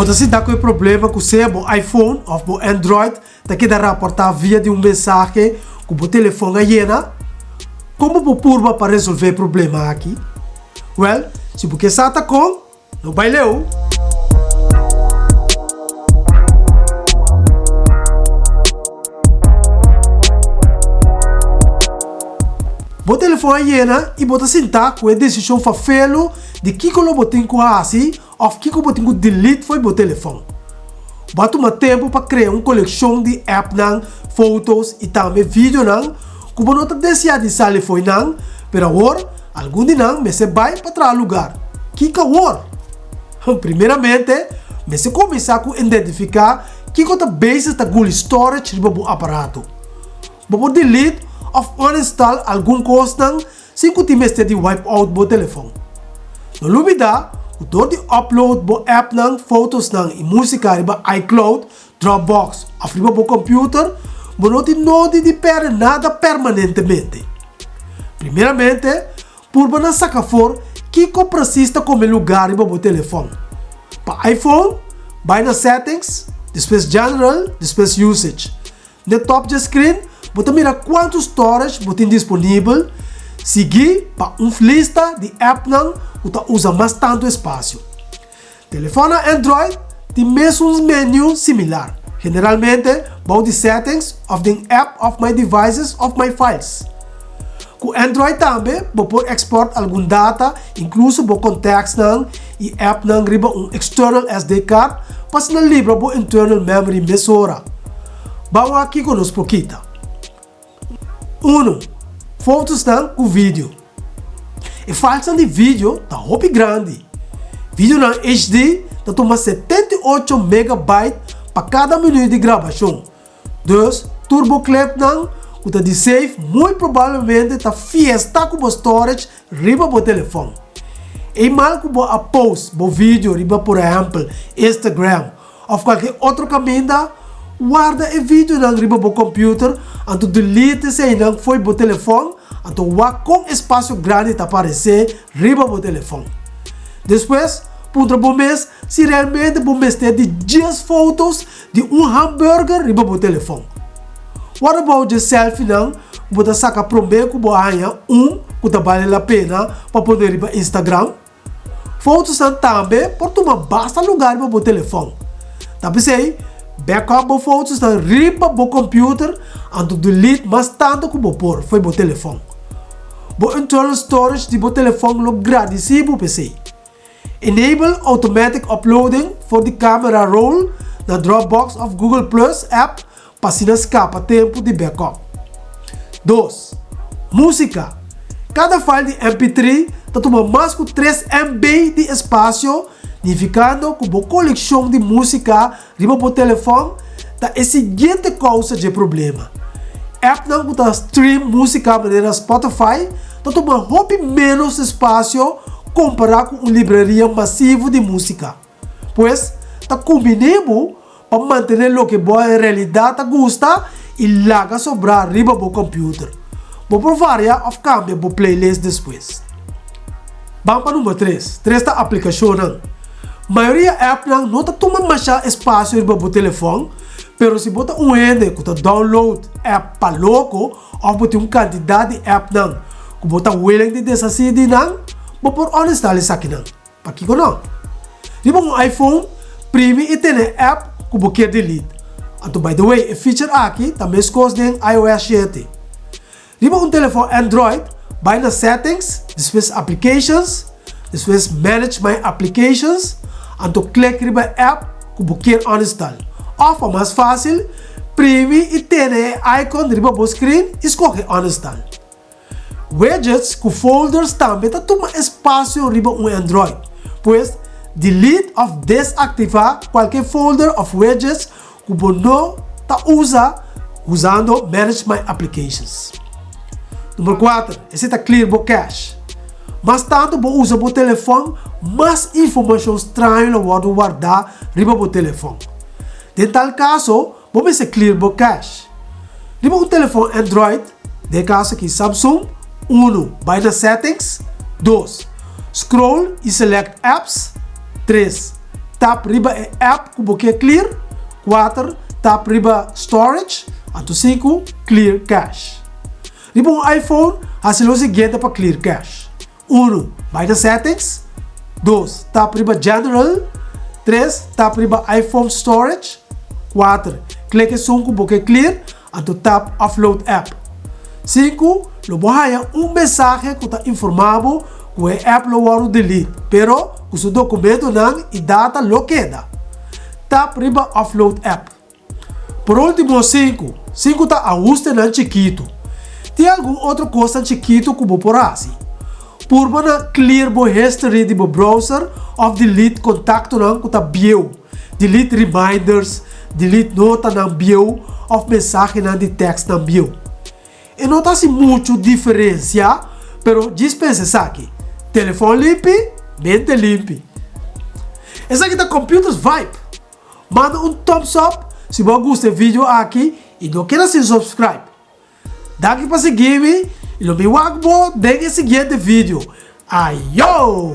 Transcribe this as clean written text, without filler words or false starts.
Bota se dá com problema com seu iPhone ou Android, tá que dá reportar via de mensagem com o telefone aí, como vou purba para resolver o problema aqui? Well, se você está com, não vai ler. O telefone aí e bota sentar com a decisão fafelo de que eu vou ter que fazer ou que eu vou ter que delete foi o telefone. Bota um tempo para criar uma coleção de apps, fotos e também vídeos que eu não desejar de sair foi não, pero agora algum dia me se vai para outro lugar. Que agora? Primeiramente, me se começar a identificar que eu base da Google Storage do aparato. Vou delete ou uninstall algum coisa sem que você de wipe out o telefone. Não olvidar, o dor de upload o app fotos e música riba iCloud, Dropbox ou riba o computer, não de perder nada permanentemente. Primeiramente, por não sacar fora que precisa como lugar riba o telefone. Para iPhone, vai na Settings, depois General, depois Usage. No top de screen, você mira quanto storage você tem disponível, seguir para uma lista de apps que usa mais tanto espaço. Telefone Android tem mesmo um menu similar. Generalmente, vou de Settings of the app of my devices of my files. Com Android também, vou poder export algum data, incluso o contacts e app riba external SD card, para se livrar o internal memory mesura. Vamos aqui com os pouquita. 1. Fotos com vídeo. E falta de vídeo tá hobby grande. Vídeo na HD tá toma 78 MB para cada minuto de gravação. 2. Turbo clip que tá de save muito provavelmente tá fiesta com o storage riba o telefone. E mal que a post o vídeo riba por exemplo Instagram ou qualquer outro caminho, guarda o vídeo na riba o computer, anto delete se não foi o telefone, anto com espaço grande tá aparecer riba o telefone. Depois, por outro mês, se realmente o mês tem de 10 fotos de hambúrguer riba o telefone. What about the selfie você saca primeiro que que vale a pena para poder ir para Instagram. Fotos também por tomar basta lugar para o telefone. Também sei, backup of fotos na riba o computer anto delete mais tanto que o por foi o telefone. O internal storage de o telefone lo gradisi o PC. Enable automatic uploading for the camera roll na Dropbox of Google Plus app para se não escapa tempo de backup. 2. Música. Cada file de MP3 está tomando mais que 3 MB de espaço, significando que a coleção de música riba o telefone está a seguinte causa de problema. App não está stream música de maneira Spotify está tomando menos espaço comparado com uma livraria massiva de música. Pois está combinado para manter o que boa em realidade gosta e larga sobrar riba o computer. Vou provar ou cambia o playlist depois. Vamos para número 3. 3 da aplicação. A maioria app não está tomando mais espaço riba o telefone, pero se bota ende que download app para louco ou botar uma quantidade de app que bota willing de desacir vou por uninstall isso aqui para que não. Riba um iPhone, prime e tem app que você quer delete. Então, by the way, a feature aqui também se costa em iOS 7. Riba um telefone Android, vai na Settings, depois Applications, depois Manage My Applications, então clique riba App que você quer uninstall. Ou, para mais fácil, prime e tem icon riba o screen, escolhe uninstall. Widgets com folders também tá tomando espaço riba um Android, pois delete ou desativar qualquer folder of widgets que você não está usando Manage My Applications. Número 4, esse está clear o cache. Mas tanto você usa o telefone, mais informação estranha você guardar riba o telefone. Em tal caso, você clear o cache. Riba um telefone Android, de caso aqui Samsung, 1. Vai na Settings, 2. Scroll e select Apps, 3. tap riba é app que você clear. 4, tap riba storage. Anto 5, clear cache. Riba um iPhone, assim o seguinte para clear cache. 1, vai da settings. 2, tap riba general. 3, tap riba iPhone storage. 4, clique que você clear. Anto tap offload app. 5, lo bohaya mensagem que está informado que o app lo waro delete, pero o seu documento não e data lo queda. Tap riba offload app. Por último, 5 está ajuste na chiquito. Tem algum outra coisa chiquito que você assim. Por mana clear bo history de bo browser of delete contato não que está bio, delete reminders, delete nota na bio of mensagem na de text na bio. E não está assim muito diferença, pero dispensa aqui. Telefone limpo, mente limpa. Essa aqui é Computers Vibe. Manda um thumbs up se você gostou do vídeo aqui e não quer se subscribe. Daqui para seguir-me e não me wagbo, deixe o seguinte vídeo. Ayo!